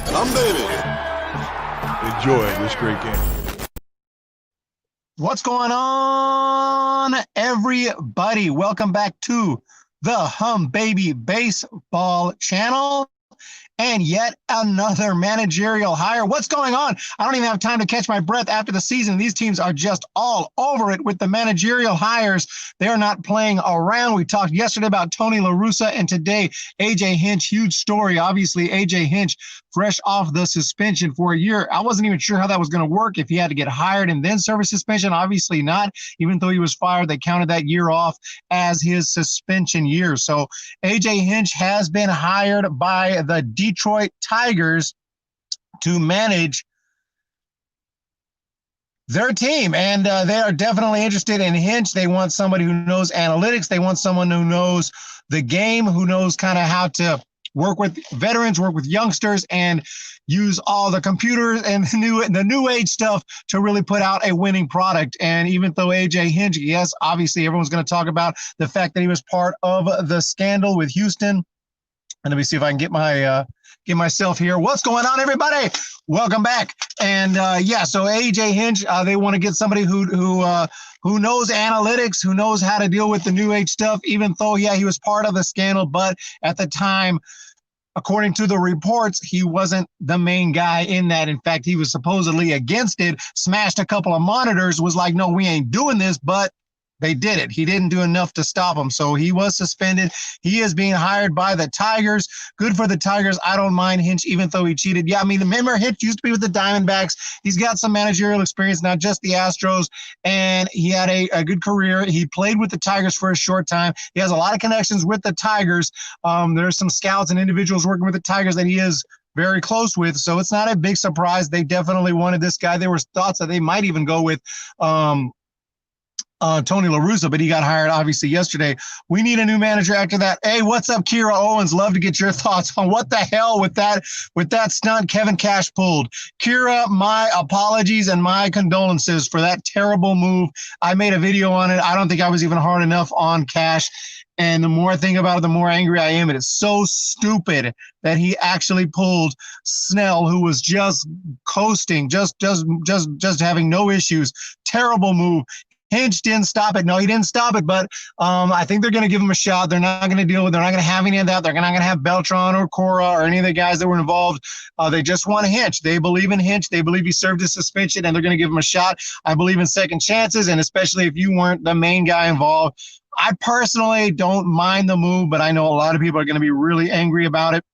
I'm David. Enjoy this great game. What's going on, everybody? Welcome back to the Hum Baby Baseball channel. And yet another managerial hire. What's going on? I don't even have time to catch my breath after the season. These teams are just all over it with the managerial hires. They're not playing around. We talked yesterday about Tony La Russa, and today A.J. Hinch. Huge story. Obviously, A.J. Hinch, fresh off the suspension for a year. I wasn't even sure how that was going to work, if he had to get hired and then serve a suspension. Obviously not. Even though he was fired, they counted that year off as his suspension year. So A.J. Hinch has been hired by the Detroit Tigers to manage their team, and they are definitely interested in Hinch. They want somebody who knows analytics. They want someone who knows the game, who knows kind of how to work with veterans, work with youngsters, and use all the computers and the new age stuff to really put out a winning product. And even though A.J. Hinch, yes, obviously everyone's going to talk about the fact that he was part of the scandal with Houston. And let me see if I can get myself here. What's going on, everybody? Welcome back. And so A.J. Hinch, they want to get somebody who knows analytics, who knows how to deal with the new age stuff. Even though, he was part of the scandal, but at the time, according to the reports, he wasn't the main guy in that. In fact, he was supposedly against it. Smashed a couple of monitors. Was like, no, we ain't doing this, but they did it. He didn't do enough to stop him. So he was suspended. He is being hired by the Tigers. Good for the Tigers. I don't mind Hinch, even though he cheated. Yeah, I mean, remember, Hinch used to be with the Diamondbacks. He's got some managerial experience, not just the Astros. And he had a good career. He played with the Tigers for a short time. He has a lot of connections with the Tigers. There's some scouts and individuals working with the Tigers that he is very close with. So it's not a big surprise. They definitely wanted this guy. There were thoughts that they might even go with Tony La Russa, but he got hired obviously yesterday. We need a new manager after that. Hey, what's up, Kira Owens? Love to get your thoughts on what the hell with that stunt Kevin Cash pulled. Kira, my apologies and my condolences for that terrible move. I made a video on it. I don't think I was even hard enough on Cash. And the more I think about it, the more angry I am. It is so stupid that he actually pulled Snell, who was just coasting, just having no issues. Terrible move. Hinch didn't stop it. No, he didn't stop it, but I think they're going to give him a shot. They're not going to deal with it. They're not going to have any of that. They're not going to have Beltran or Cora or any of the guys that were involved. They just want Hinch. They believe in Hinch. They believe he served his suspension, and they're going to give him a shot. I believe in second chances, and especially if you weren't the main guy involved. I personally don't mind the move, but I know a lot of people are going to be really angry about it.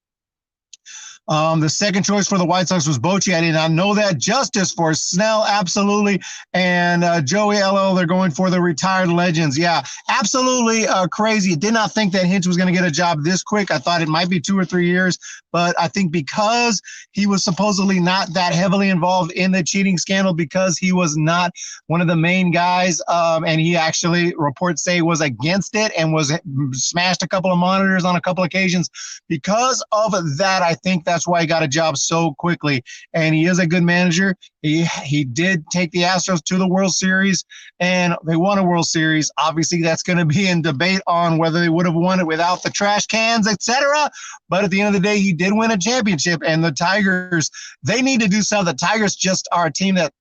The second choice for the White Sox was Bochy. I did not know that. Justice for Snell, absolutely. And Joey LL, they're going for the retired legends. Yeah, absolutely crazy. Did not think that Hinch was going to get a job this quick. I thought it might be 2 or 3 years. But I think because he was supposedly not that heavily involved in the cheating scandal, because he was not one of the main guys, and he actually, reports say, was against it and was smashed a couple of monitors on a couple occasions. Because of that, I think that's why he got a job so quickly. And he is a good manager. He did take the Astros to the World Series, and they won a World Series. Obviously, that's going to be in debate on whether they would have won it without the trash cans, etc. But at the end of the day, he did win a championship. And the Tigers, they need to do something. The Tigers just are a team that,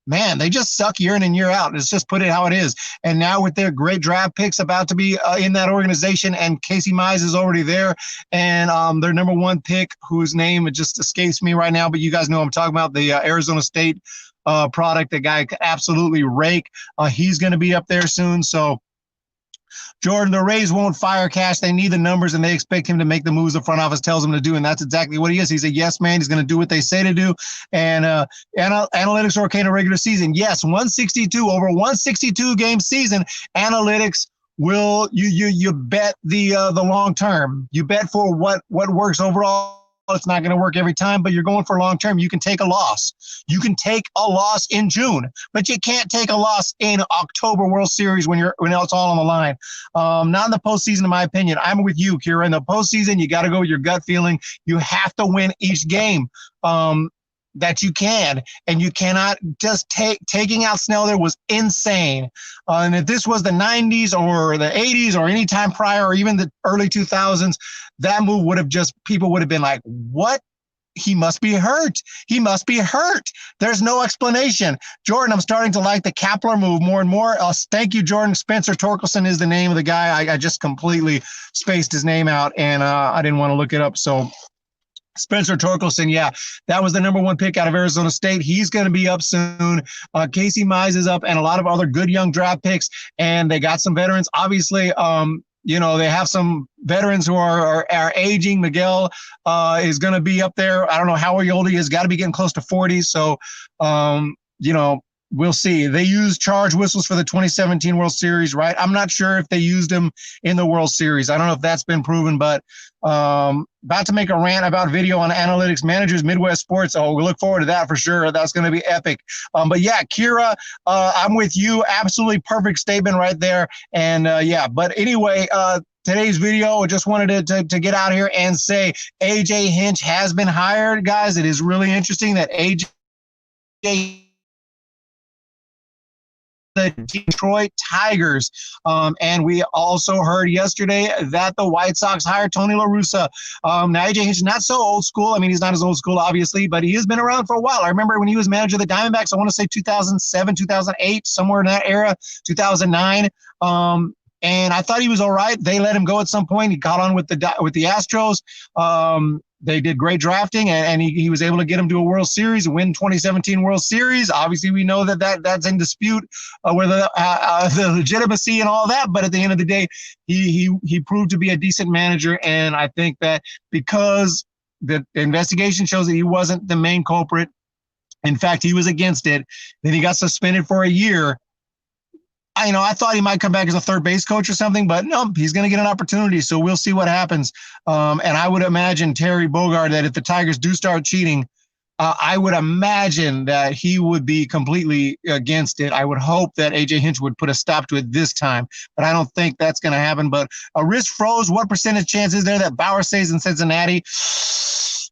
man, they just suck year in and year out. Let's just put it how it is. And now with their great draft picks about to be in that organization, and Casey Mize is already there, and their number one pick, whose name it just escapes me right now, but you guys know what I'm talking about, the Arizona State product. The guy could absolutely rake. He's going to be up there soon. So Jordan, the Rays won't fire Cash. They need the numbers, and they expect him to make the moves the front office tells him to do, and that's exactly what he is. He's a yes man. He's going to do what they say to do, and analytics are okay in a regular season. Yes, 162 over 162 game season. Analytics will you bet the long term. You bet for what works overall. It's not going to work every time, but you're going for long term. You can take a loss. You can take a loss in June, but you can't take a loss in October World Series when it's all on the line. Not in the postseason, in my opinion. I'm with you, Kira. In the postseason, you got to go with your gut feeling. You have to win each game that you can, and you cannot just taking out Snell there was insane. And if this was the 90s or the 80s or any time prior or even the early 2000s, that move would have people would have been like, what he must be hurt. He must be hurt. There's no explanation. Jordan, I'm starting to like the Kapler move more and more. Thank you, Jordan. Spencer Torkelson is the name of the guy. I just completely spaced his name out, and I didn't want to look it up. So Spencer Torkelson, yeah, that was the number 1 pick out of Arizona State. He's going to be up soon. Casey Mize is up, and a lot of other good young draft picks, and they got some veterans. Obviously, they have some veterans who are aging. Miguel is going to be up there. I don't know how old he is. Got to be getting close to 40. So, we'll see. They used charge whistles for the 2017 World Series, right? I'm not sure if they used them in the World Series. I don't know if that's been proven, but about to make a rant about video on analytics managers, Midwest Sports. Oh, we look forward to that for sure. That's going to be epic. But yeah, Kira, I'm with you. Absolutely perfect statement right there. And but anyway, today's video, I just wanted to get out here and say AJ Hinch has been hired, guys. It is really interesting that AJ the Detroit Tigers. And we also heard yesterday that the White Sox hired Tony La Russa. Now, AJ Hinch is not so old school. I mean, he's not as old school, obviously, but he has been around for a while. I remember when he was manager of the Diamondbacks, I want to say 2007, 2008, somewhere in that era, 2009. And I thought he was all right. They let him go at some point. He got on with the Astros. They did great drafting, and he was able to get him to a World Series, win 2017 World Series. Obviously, we know that's in dispute, whether the legitimacy and all that. But at the end of the day, he proved to be a decent manager, and I think that because the investigation shows that he wasn't the main culprit, in fact, he was against it. Then he got suspended for a year. I thought he might come back as a third base coach or something, but no, he's going to get an opportunity. So we'll see what happens. And I would imagine Terry Bogard, that if the Tigers do start cheating, I would imagine that he would be completely against it. I would hope that AJ Hinch would put a stop to it this time, but I don't think that's going to happen. But a wrist froze. What percentage chance is there that Bauer stays in Cincinnati?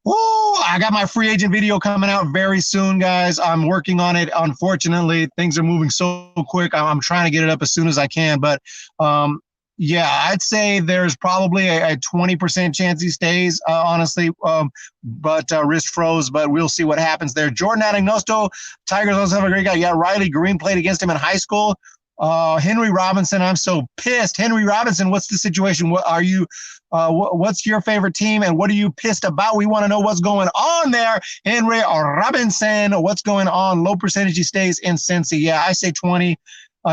Oh, I got my free agent video coming out very soon, guys. I'm working on it. Unfortunately, things are moving so quick. I'm trying to get it up as soon as I can. But, I'd say there's probably a 20% chance he stays, honestly. But wrist froze, but we'll see what happens there. Jordan Adagnosto, Tigers also have a great guy. Yeah, Riley Green played against him in high school. Henry Robinson, I'm so pissed. Henry Robinson, what's the situation? What are you? What's your favorite team, and what are you pissed about? We want to know what's going on there. Henry Robinson, what's going on? Low percentage he stays in Cincy. Yeah, I say 20.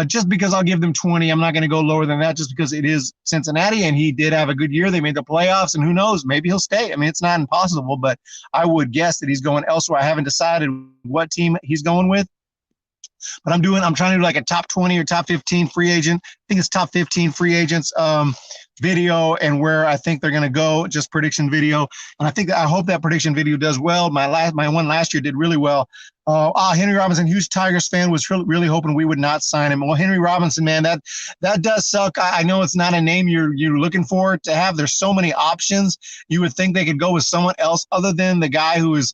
Just because I'll give them 20. I'm not going to go lower than that just because it is Cincinnati, and he did have a good year. They made the playoffs, and who knows? Maybe he'll stay. I mean, it's not impossible, but I would guess that he's going elsewhere. I haven't decided what team he's going with. But I'm trying to do like a top 20 or top 15 free agent. I think it's top 15 free agents video, and where I think they're going to go, just prediction video. And I hope that prediction video does well. My one last year did really well. Henry Robinson, huge Tigers fan, was really hoping we would not sign him. Well, Henry Robinson, man, that does suck. I know it's not a name you're looking for to have. There's so many options. You would think they could go with someone else other than the guy who is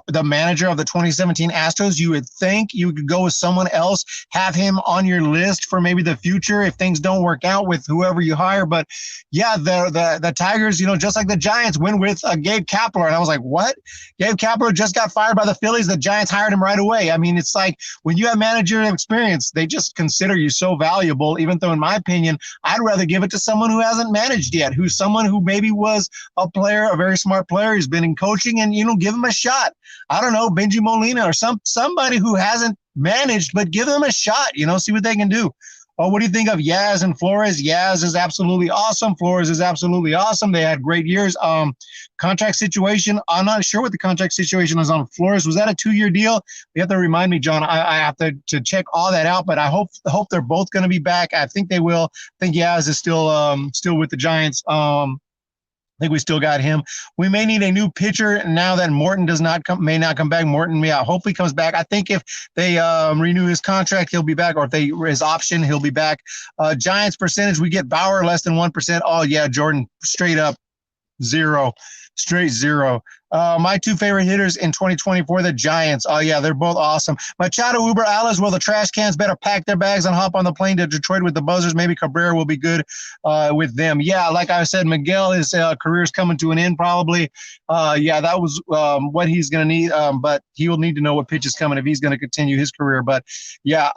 the manager of the 2017 Astros. You would think you could go with someone else, have him on your list for maybe the future if things don't work out with whoever you hire. But yeah, the Tigers, just like the Giants, went with Gabe Kapler. And I was like, what? Gabe Kapler just got fired by the Phillies. The Giants hired him right away. I mean, it's like when you have managerial experience, they just consider you so valuable, even though in my opinion, I'd rather give it to someone who hasn't managed yet, who's someone who maybe was a player, a very smart player, who's been in coaching, and, give him a shot. I don't know, Benji Molina or somebody who hasn't managed, but give them a shot, see what they can do. Oh, what do you think of Yaz and Flores? Yaz is absolutely awesome. Flores is absolutely awesome. They had great years. Contract situation, I'm not sure what the contract situation is on Flores. Was that a 2-year deal? You have to remind me, John. I have to check all that out, but I hope they're both going to be back. I think they will. I think Yaz is still with the Giants. I think we still got him. We may need a new pitcher now that Morton may not come back. Morton, hopefully comes back. I think if they renew his contract, he'll be back, or if his option, he'll be back. Giants percentage, we get Bauer less than 1%. Oh yeah, Jordan, straight up. Zero. Straight zero. My two favorite hitters in 2024, the Giants. Oh, yeah, they're both awesome. Machado, Uber, Alice, well, the trash cans better pack their bags and hop on the plane to Detroit with the Buzzers. Maybe Cabrera will be good with them. Yeah, like I said, Miguel, his career's coming to an end probably. Yeah, that was what he's going to need, but he will need to know what pitch is coming if he's going to continue his career. But, yeah,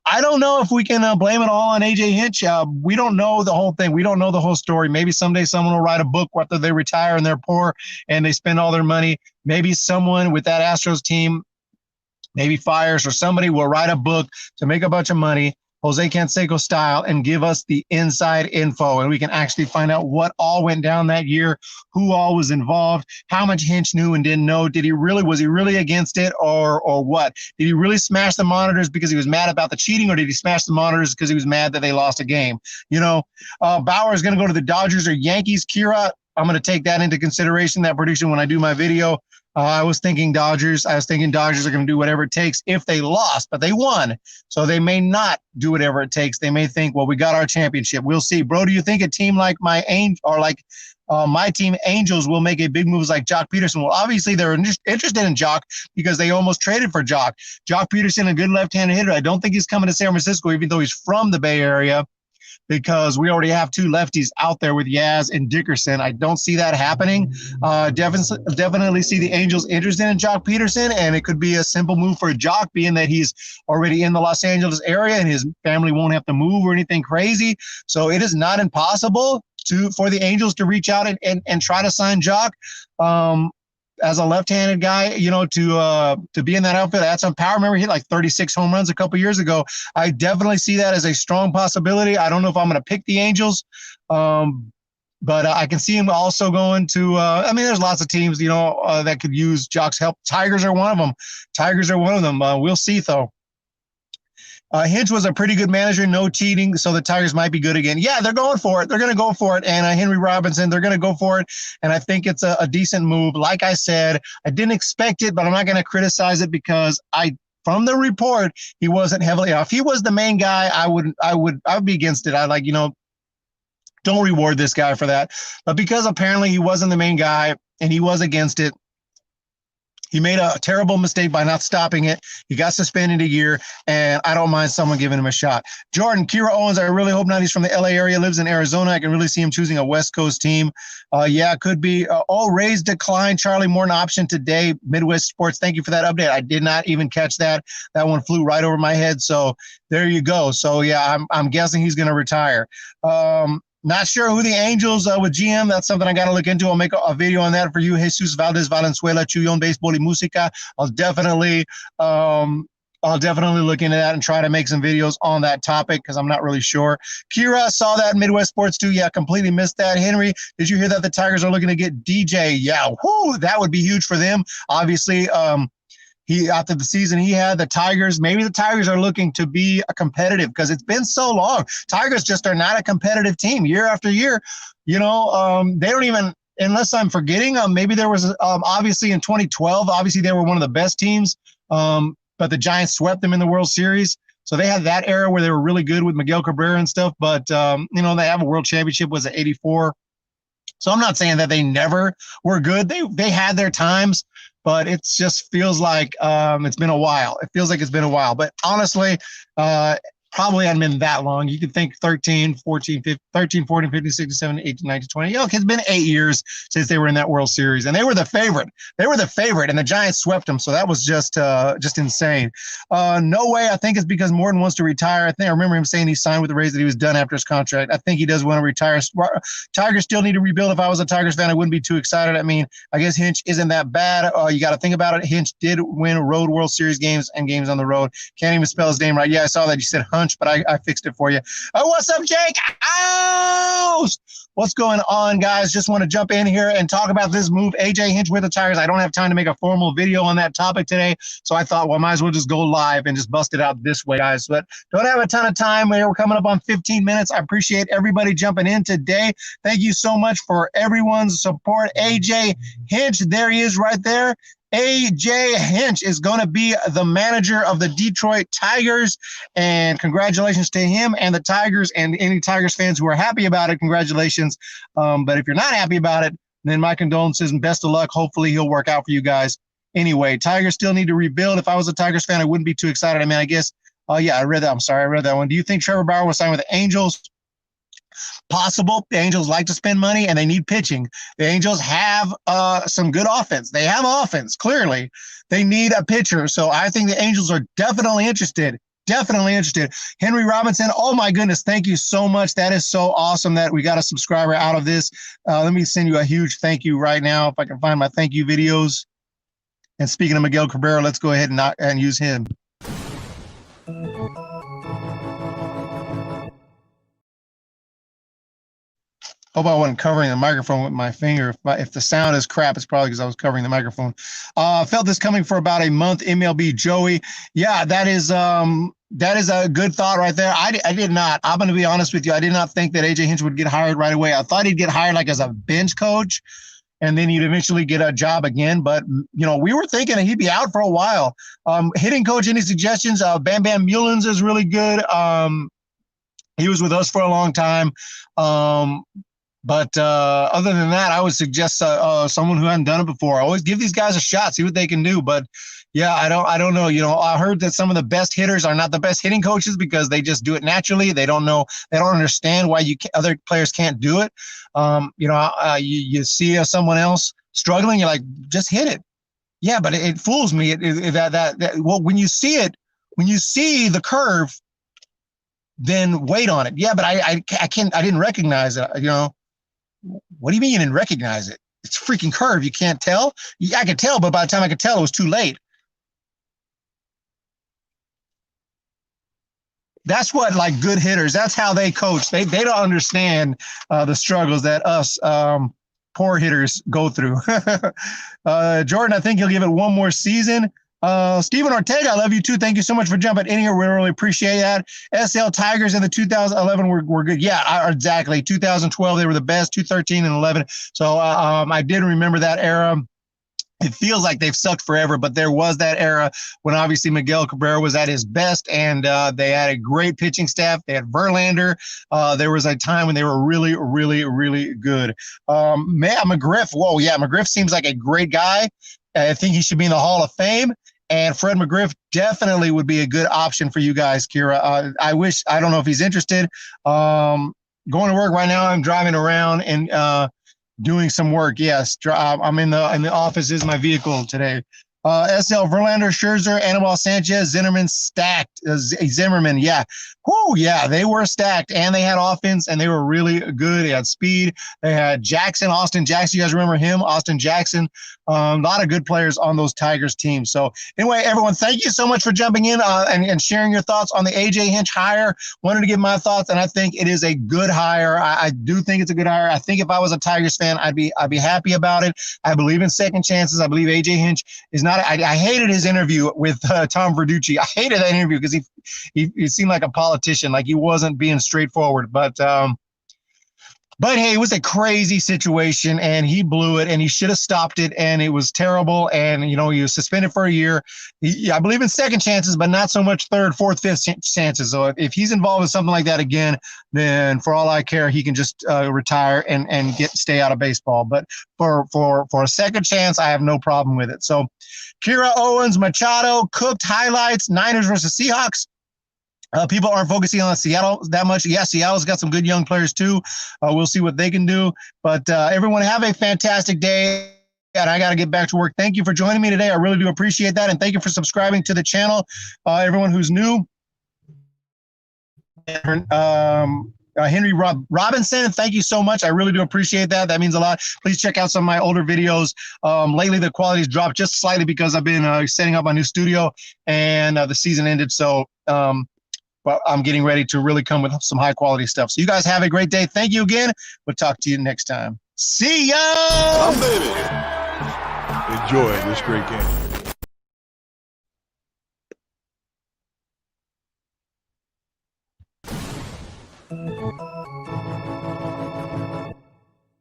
I don't know if we can blame it all on A.J. Hinch. We don't know the whole thing. We don't know the whole story. Maybe someday someone will write a book after they retire and they're poor and they spend all their money. Maybe someone with that Astros team, maybe Fires or somebody will write a book to make a bunch of money, Jose Canseco style, and give us the inside info. And we can actually find out what all went down that year, who all was involved, how much Hinch knew and didn't know. Was he really against it or what? Did he really smash the monitors because he was mad about the cheating, or did he smash the monitors because he was mad that they lost a game? Bauer is going to go to the Dodgers or Yankees. Kira, I'm going to take that into consideration, that prediction, when I do my video. I was thinking Dodgers. I was thinking Dodgers are going to do whatever it takes if they lost, but they won. So they may not do whatever it takes. They may think, well, we got our championship. We'll see. Bro, do you think a team like my team, Angels, will make a big move like Jock Peterson? Well, obviously they're interested in Jock because they almost traded for Jock. Jock Peterson, a good left-handed hitter. I don't think he's coming to San Francisco, even though he's from the Bay Area, because we already have two lefties out there with Yaz and Dickerson. I don't see that happening. Definitely see the Angels interested in Jock Peterson, and it could be a simple move for Jock, being that he's already in the Los Angeles area and his family won't have to move or anything crazy. So it is not impossible for the Angels to reach out and try to sign Jock. As a left-handed guy, to be in that outfit, that's some power. Remember, he hit like 36 home runs a couple years ago. I definitely see that as a strong possibility. I don't know if I'm going to pick the Angels, but I can see him also going to. There's lots of teams, that could use Jock's help. Tigers are one of them. We'll see, though. Hinch was a pretty good manager, no cheating, so the Tigers might be good again. Yeah, they're going for it. They're going to go for it. And Henry Robinson, they're going to go for it. And I think it's a decent move. Like I said, I didn't expect it, but I'm not going to criticize it because from the report, he wasn't heavily. If he was the main guy, I would be against it. Don't reward this guy for that. But because apparently he wasn't the main guy and he was against it, he made a terrible mistake by not stopping it. He got suspended a year, and I don't mind someone giving him a shot. Jordan, Kira Owens, I really hope not. He's from the LA area, lives in Arizona. I can really see him choosing a West Coast team. Yeah, it could be. All Rays decline. Charlie Morton option today. Midwest Sports, thank you for that update. I did not even catch that. That one flew right over my head. So there you go. So, yeah, I'm guessing he's going to retire. Not sure who the Angels with GM. That's something I got to look into. I'll make a video on that for you. Jesus Valdez Valenzuela, Chuyón Baseball y Música. I'll definitely look into that and try to make some videos on that topic because I'm not really sure. Kira saw that in Midwest Sports too. Yeah, completely missed that. Henry, did you hear that the Tigers are looking to get DJ? Yeah, that would be huge for them. Obviously, after the season he had, the Tigers, maybe the Tigers are looking to be a competitive because it's been so long. Tigers just are not a competitive team year after year. They don't even, unless I'm forgetting, maybe there was obviously in 2012, obviously they were one of the best teams, but the Giants swept them in the World Series. So they had that era where they were really good with Miguel Cabrera and stuff, but they have a world championship was at 84. So I'm not saying that they never were good. They had their times, but it just feels like it's been a while. It feels like it's been a while. But honestly, probably hadn't been that long. You could think 13, 14, 15, 16, 17, 18, 19, 20. It's been 8 years since they were in that World Series, and they were the favorite. And the Giants swept them, so that was just insane. No way. I think it's because Morton wants to retire. I remember him saying he signed with the Rays that he was done after his contract. I think he does want to retire. Tigers still need to rebuild. If I was a Tigers fan, I wouldn't be too excited. I guess Hinch isn't that bad. You got to think about it. Hinch did win road World Series games and games on the road. Can't even spell his name right. Yeah, I saw that. You said Hunch, but I fixed it for you. Oh, what's up, Jake? Ow! What's going on, guys? Just want to jump in here and talk about this move. A.J. Hinch with the Tigers. I don't have time to make a formal video on that topic today, so I thought, well, might as well just go live and just bust it out this way, guys. But don't have a ton of time. We're coming up on 15 minutes. I appreciate everybody jumping in today. Thank you so much for everyone's support. A.J. Hinch, there he is right there. A.J. Hinch is going to be the manager of the Detroit Tigers, and congratulations to him and the Tigers and any Tigers fans who are happy about it. Congratulations. But if you're not happy about it, then my condolences and best of luck. Hopefully he'll work out for you guys. Anyway, Tigers still need to rebuild. If I was a Tigers fan, I wouldn't be too excited. I mean, I guess, yeah, I read that. I'm sorry, I read that one. Do you think Trevor Bauer will sign with the Angels? Possible. The Angels like to spend money and they need pitching. The Angels have some good offense. They have offense, clearly. They need a pitcher. So I think the Angels are definitely interested. Definitely interested. Henry Robinson, oh my goodness, thank you so much. That is so awesome that we got a subscriber out of this. Let me send you a huge thank you right now if I can find my thank you videos. And speaking of Miguel Cabrera, let's go ahead and use him. Hope I wasn't covering the microphone with my finger. If the sound is crap, it's probably because I was covering the microphone. Felt this coming for about a month. MLB Joey. Yeah, that is a good thought right there. I did not. I'm going to be honest with you. I did not think that AJ Hinch would get hired right away. I thought he'd get hired like as a bench coach, and then he'd eventually get a job again. But, you know, we were thinking he'd be out for a while. Hitting coach, any suggestions? Bam Bam Mullins is really good. He was with us for a long time. But other than that, I would suggest someone who hadn't done it before. Always give these guys a shot, see what they can do. But yeah, I don't know. You know, I heard that some of the best hitters are not the best hitting coaches because they just do it naturally. They don't know, they don't understand why other players can't do it. You know, you see someone else struggling, you're like, just hit it. Yeah, but it fools me. Well, when you see it, when you see the curve, then wait on it. Yeah, but I didn't recognize it. You know. What do you mean you didn't recognize it? It's a freaking curve. You can't tell? Yeah, I could tell, but by the time I could tell, it was too late. That's what, like, good hitters, that's how they coach. They don't understand the struggles that us poor hitters go through. Jordan, I think he'll give it one more season. Steven Ortega, I love you too. Thank you so much for jumping in here. We really appreciate that. SL Tigers in the 2011 were good. Yeah, exactly. 2012, they were the best. 2013 and 11. So I did remember that era. It feels like they've sucked forever, but there was that era when obviously Miguel Cabrera was at his best, and they had a great pitching staff. They had Verlander. There was a time when they were really, really, really good. McGriff, whoa, yeah, McGriff seems like a great guy. I think he should be in the Hall of Fame. And Fred McGriff definitely would be a good option for you guys, Kira. I don't know if he's interested. Going to work right now. I'm driving around and doing some work. Yes, I'm in the office. Is my vehicle today. SL Verlander, Scherzer, Anibal Sanchez, Zimmerman stacked. Zimmerman, yeah. Whoo, yeah, they were stacked, and they had offense, and they were really good. They had speed. They had Jackson, Austin Jackson. You guys remember him? Austin Jackson. A lot of good players on those Tigers teams. So anyway, everyone, thank you so much for jumping in and sharing your thoughts on the AJ Hinch hire. Wanted to give my thoughts, and I think it is a good hire. I do think it's a good hire. I think if I was a Tigers fan, I'd be happy about it. I believe in second chances. I believe AJ Hinch is not. I hated his interview with Tom Verducci. I hated that interview because he seemed like a politician, like he wasn't being straightforward. But hey, it was a crazy situation, and he blew it, and he should have stopped it, and it was terrible. And you know, he was suspended for a year. I believe in second chances, but not so much third, fourth, fifth chances. So if he's involved in something like that again, then for all I care, he can just retire and stay out of baseball. But for a second chance, I have no problem with it. So Kira Owens, Machado, cooked highlights, Niners versus Seahawks. People aren't focusing on Seattle that much. Yeah, Seattle's got some good young players too. We'll see what they can do. But everyone have a fantastic day. And I got to get back to work. Thank you for joining me today. I really do appreciate that. And thank you for subscribing to the channel. Everyone who's new. Henry Robinson, thank you so much. I really do appreciate that. That means a lot. Please check out some of my older videos. Lately, the quality's dropped just slightly because I've been setting up my new studio, and the season ended. So well, I'm getting ready to really come with some high quality stuff. So you guys have a great day. Thank you again. We'll talk to you next time. See ya! Oh, baby. Enjoy this great game.